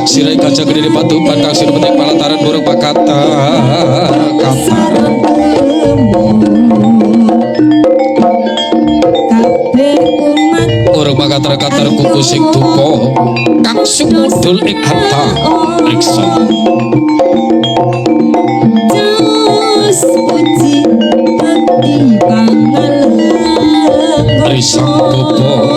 Sirai kaca gede di batu pandang sir petik palantaran burung pakata kata burung pakata katar kuku sing dupo kang sumudul ing harta reksa risang bobo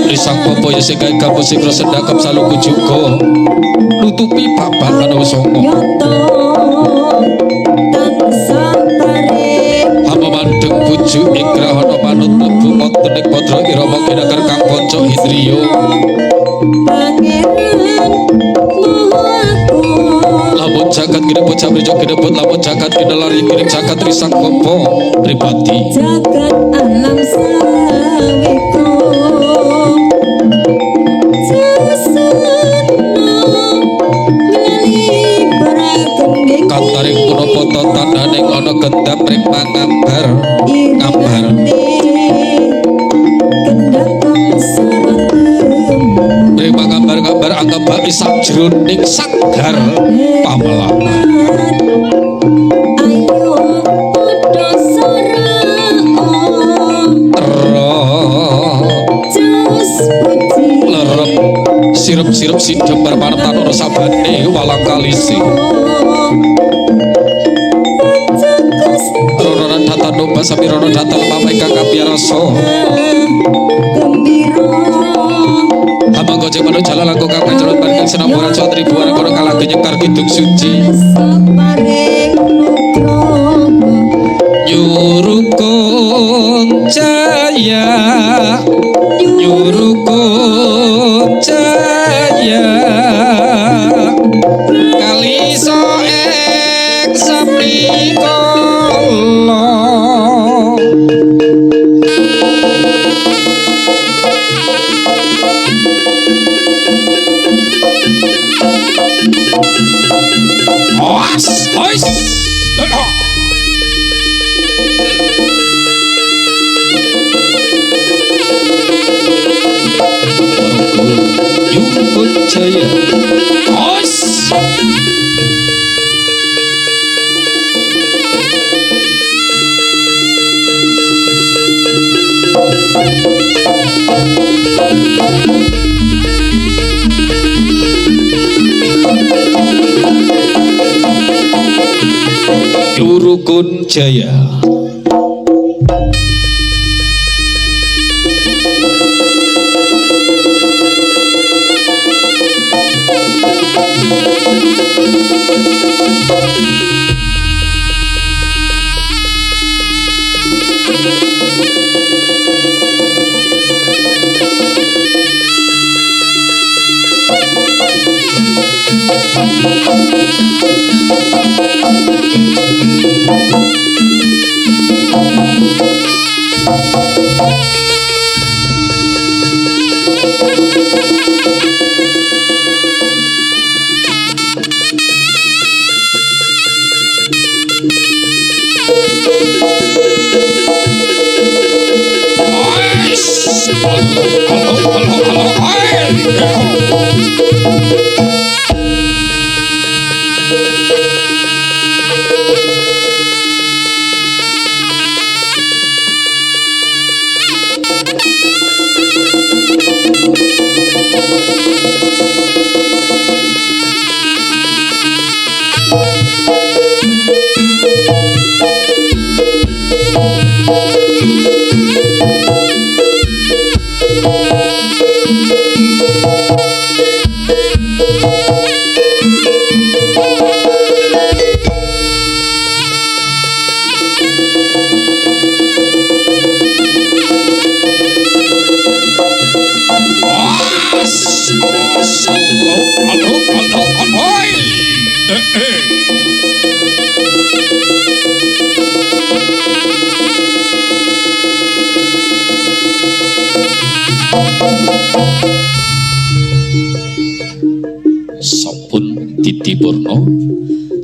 risang bobo ya sing gawe kampus sing sedakap saluku juga nutupi papan ana songo hamba mandeng buju ing grahana manut mlebu wonten ing padra irama kinaker kang kanca hidriya lamun jagat kene bocah brejo kene bot lamun jagat kene lari kiring jagat risang bobo pribadi jagat alam sawiko kantaring punapa tandaning ana gendam ring pangambar ngambar ring pangambar ngambar anggap bak sak jroning sagar pamelana ayo padha lerep sirup-sirup sidem berpartan ana sabane walang kalisi samirono datal pamai kakak biaraso abang gojek manu jalan langkung kakak jalan barikan senamburan cuat ribuan kono kalah genyekar kidung suci nyurukun jaya nyurukun jaya kali soek sapi kolo oas ois Yurukun Jaya ois Yurukun Jaya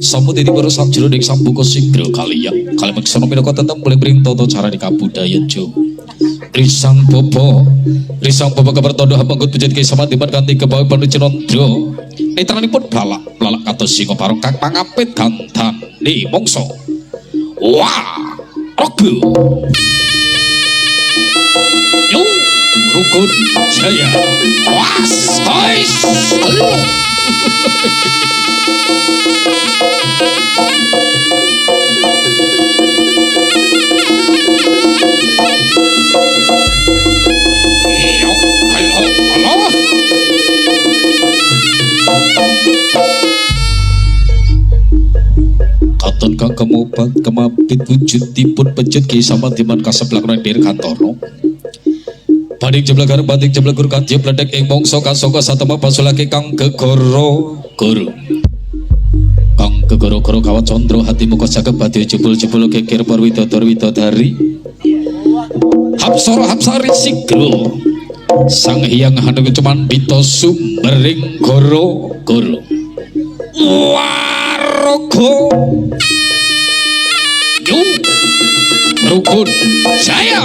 Sampun titipura sajroning sambuka sigra kaliyan kalemeksana minangka tetep mulih bring tata cara kabudayan jo risang bapa kepertondo hamanggut pujat ki samandiman kanthi kebawi panucenandra netranipun blalak kados singa parong kang pangapit gantane mangsa wah raga yo rukun jaya was hais Katon kang kemobat kemapit wujudipun pecut ki samandiman kaseblak ndir kantoro Badik jeblagur kadya bledek ing mangsa kasangka satema pasulake kang gegara guru kang gegara-guru kawat candra hati muka jagat badhe jebul-jebul geger widodari hapsara sigro sang hyang hanung cumandita sumbering goro waraga yu rukun jaya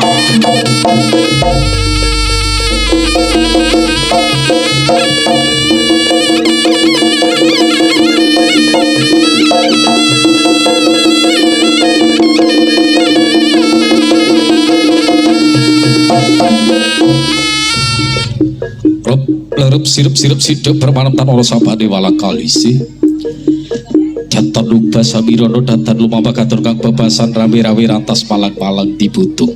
Lerup sirup sidup permanem tan ora sabane wala kalisi Jantan lupa sabirono datan lumaba katur kang bebasan rame-rame rantas malang-malang dibutuh.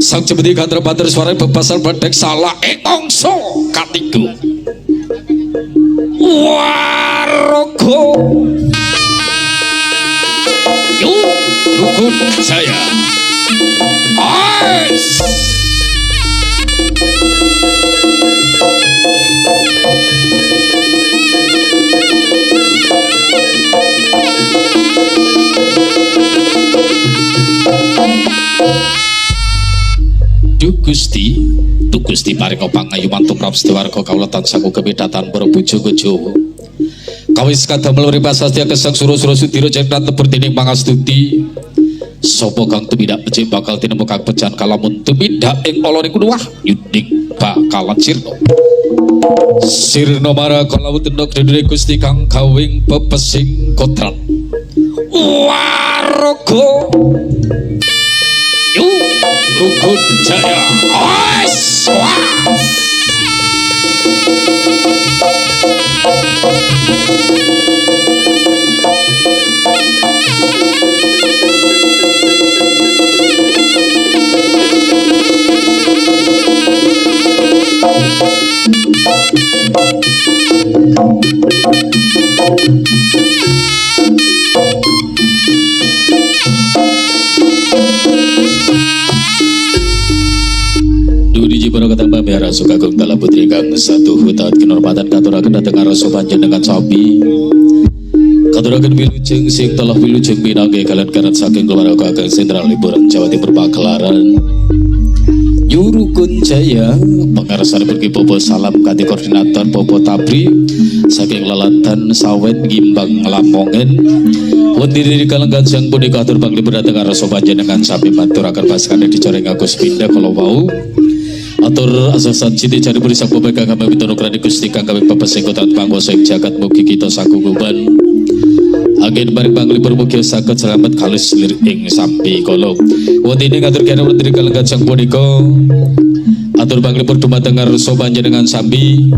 Sang cemeti kantor bater suara bebasan pendek salah mongso katiku. Warogo yuk rukun saya. Ais Duh Gusti paring pangayu mantung rap setiwarga kawula tansah kebedatan para bojo-bojo. Kawis kadamel urip asastia kesang sura-sura sudira cekrat tebur dening pangastuti. Sapa kang tumindak becik bakal tinemu kang pejan kalamun tumindak ing ala niku wah yuding bakalan sirna. Sirna mara kalawu tendhok dedune Gusti kang gawing pepesing kodrat. Warogo Rukun Jaya. Para ketambah biara suka kong dalam putri kang satu hutat kenormatan katurakan datang araso panjenengan sapi katurakan wilujeng sing telah wilujeng binangge kalian karat saking keluarga kang sentral liburan Jawa Timur Pagelaran Nyurukun Jaya pengarasan pergi Bobo salam kati koordinator Bobo Tabri saking lelatan sawet gimbang lamongen wendiri di kalenggan sang punika atur bang liburan datang araso panjenengan sapi maturakan pasukan dicoreng Agus pindah kalau mau atur asasan citi cari berisak pemegang kami bitono krani Gusti kang kami pepesing kotat pangwasa ing jagat mugi kita sakukuban agen bareng bang libur mugi saged selamat kalih lir ing sampi kala wondene ngatur kene menteri kalenggan sang punika atur bang libur dumateng ngarsa panjenengan sambi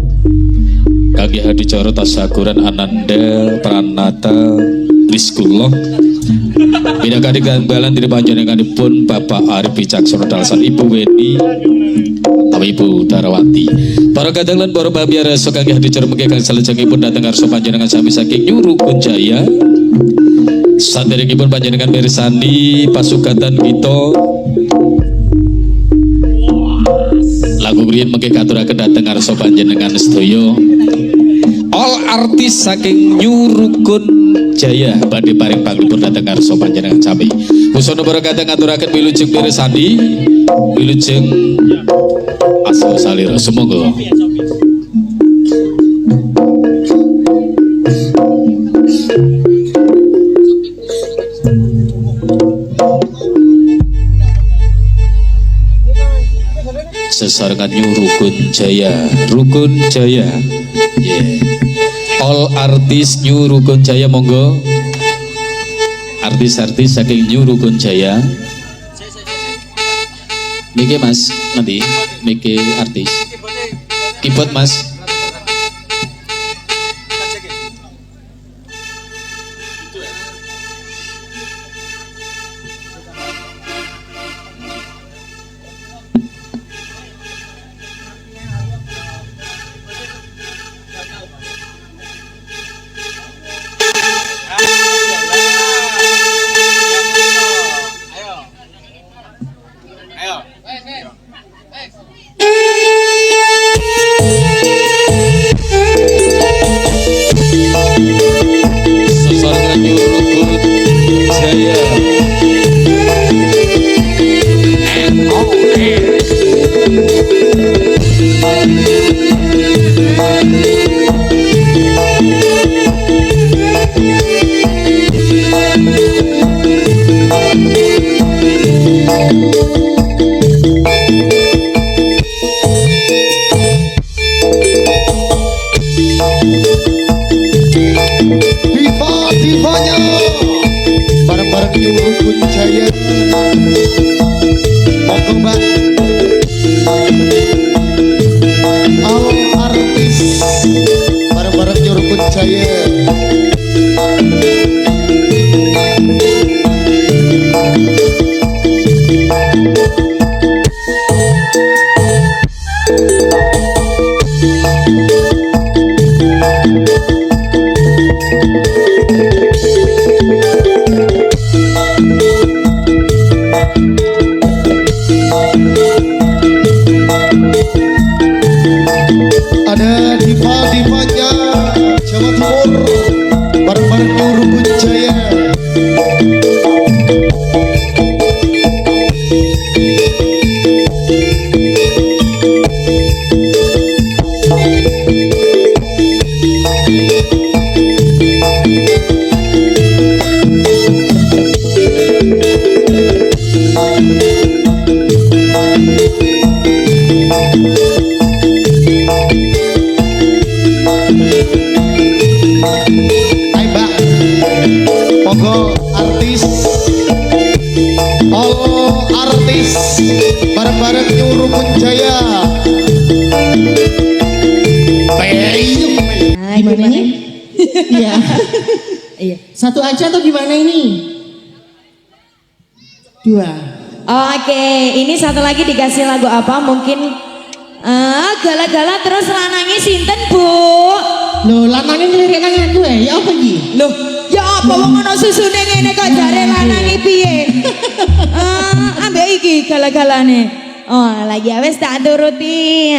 kangge hadicara tasakuran Ananda Pranata Rizkullah Bidakari gambalan diri panjenenganipun Bapak Arif Wicaksana dalasan Ibu Weni Ibu Darawati para kadang lan para babiara sokang hadicara mugi kang salajengipun dhateng ngarsa panjenengan sami saking Nyurukun Jaya saderengipun panjenengan mirsani pasugatan kita lagu riyen mugi katuraken dhateng ngarsa panjenengan sedaya all artis saking Nyurukun Jaya badhe paring panglipur dhateng ngarsa panjenengan sami busana para kadang ngaturaken wilujeng mirsani wilujeng aso salir semoga sesarengan Rukun Jaya yeah. All artis Rukun Jaya monggo artis-artis saking Rukun Jaya Miki mas, nanti Miki artis keyboard mas Bareng-bareng Nyurukun Jaya. Ada diva-divanya Jawa Timur bareng-bareng Nurul Jaya. Monggo artis, all artis bareng-bareng Nurul Jaya. Gimana ini? Iya. Iya. Satu aja atau gimana ini? Dua. Oke, ini satu lagi dikasih lagu apa? Mungkin gala-gala terus lanangi sinten, Bu? Loh, lanangnya ngelirik nang aku ya apa iki? Loh, ya apa wong ana susune ngene kok jare lanangi piye? Ambek iki gala-galane. Oh, lagi wis tak turuti.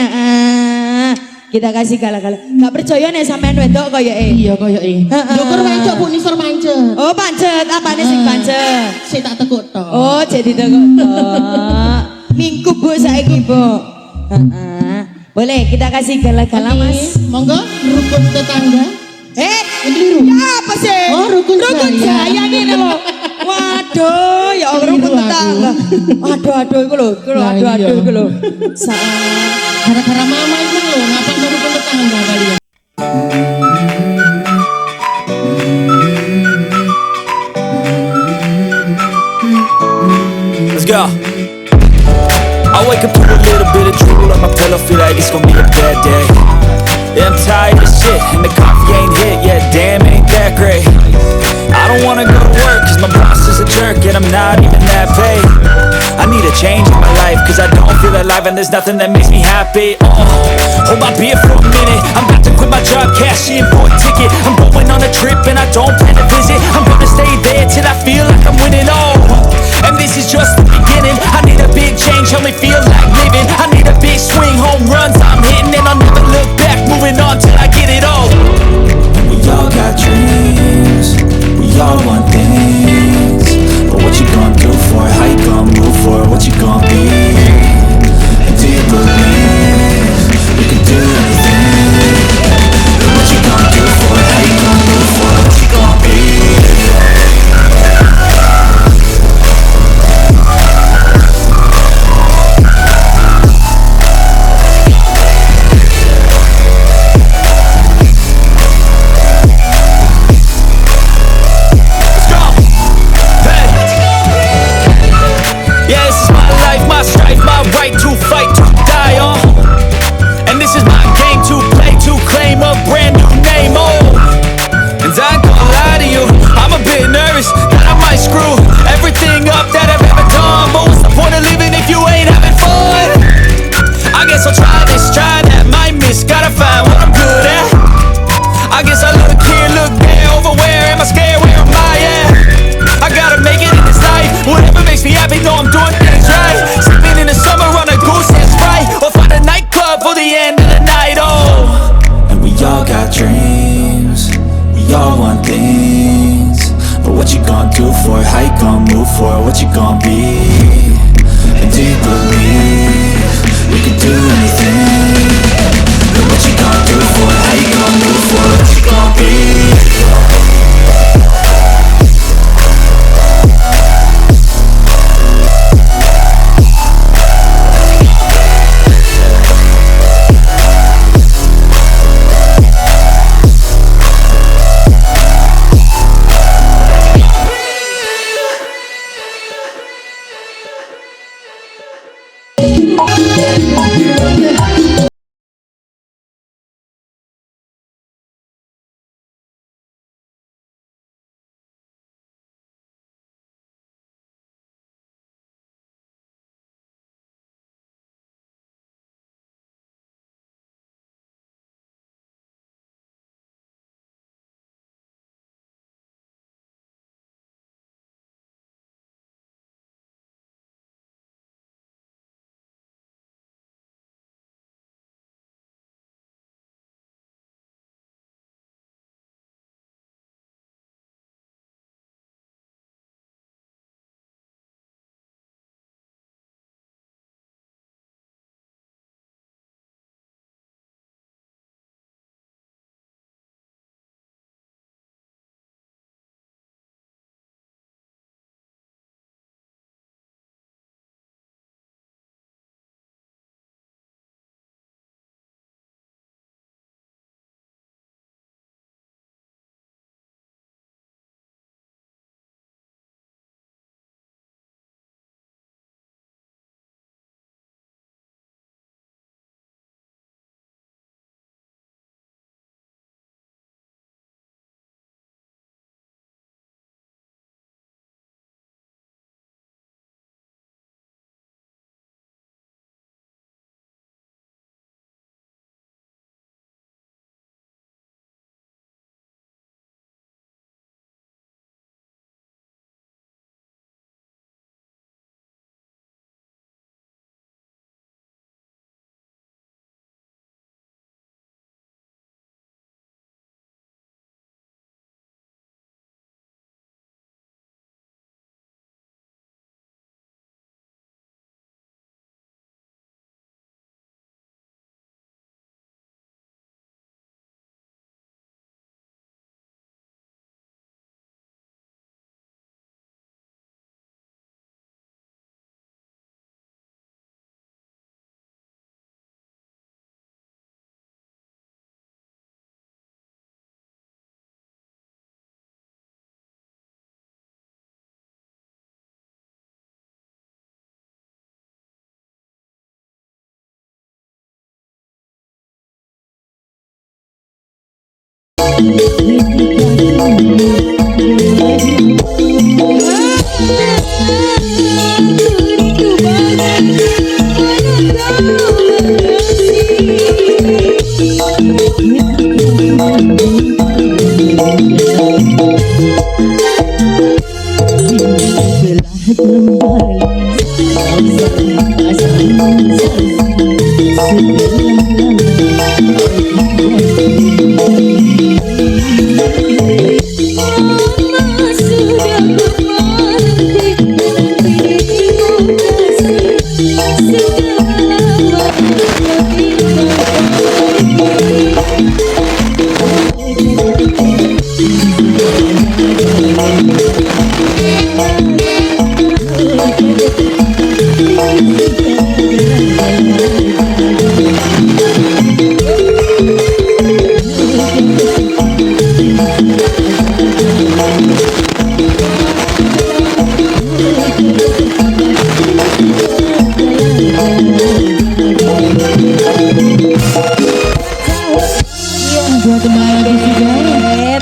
Kita kasih gala-gala. Gak percaya nek sampean wedok koyoke. Iya koyoke. Lho kur wancuk Bu Nisor pancet. Oh, pancet. Apane sing pancet? Sing tak tekuk tok. Oh, jadi tekuk tok. Minggu Bu saiki, Bu. Boleh kita kasih gala-gala, Mas. Monggo rukun tetangga. Keliru. Ya apa sih? Oh, rukun jaya ngene lho. Waduh, ya Allah rukun tetangga. Aduh iku lho, aduh iku lho. Gara-gara mama itu lho, ngapa rukun tetangga kalian? Let's go. I wake up to a little bit of drool on my pillow, feel like it's gonna be a bad day. Yeah, I'm tired of shit, and the coffee ain't hit yet, damn, ain't that great. I don't wanna go to work, cause my boss is a jerk, and I'm not even that paid. I need a change in my life, cause I don't feel alive, and there's nothing that makes me happy. Hold my beer for a minute, I'm about to quit my job, cash in for a ticket. I'm going on a trip, and I don't plan to visit. I'm gonna stay there till I feel like I'm winning, and this is just the beginning. I need a big change, help me feel like living. I need a big swing, home runs I'm hitting, and I'll never look back, moving on till I get it all. We all got dreams, we all want things, but what you gonna do for it? How you gonna move for it? What you gonna be? And do you believe we can do anything? But what you gonna do for it? How you gonna move for it? What you gonna be? What you gonna be? And do you believe we can do anything? And what you gonna do for it? How you gonna move for it? What you gonna be?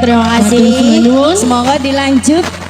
Terima kasih. Matur nuwun. Semoga dilanjut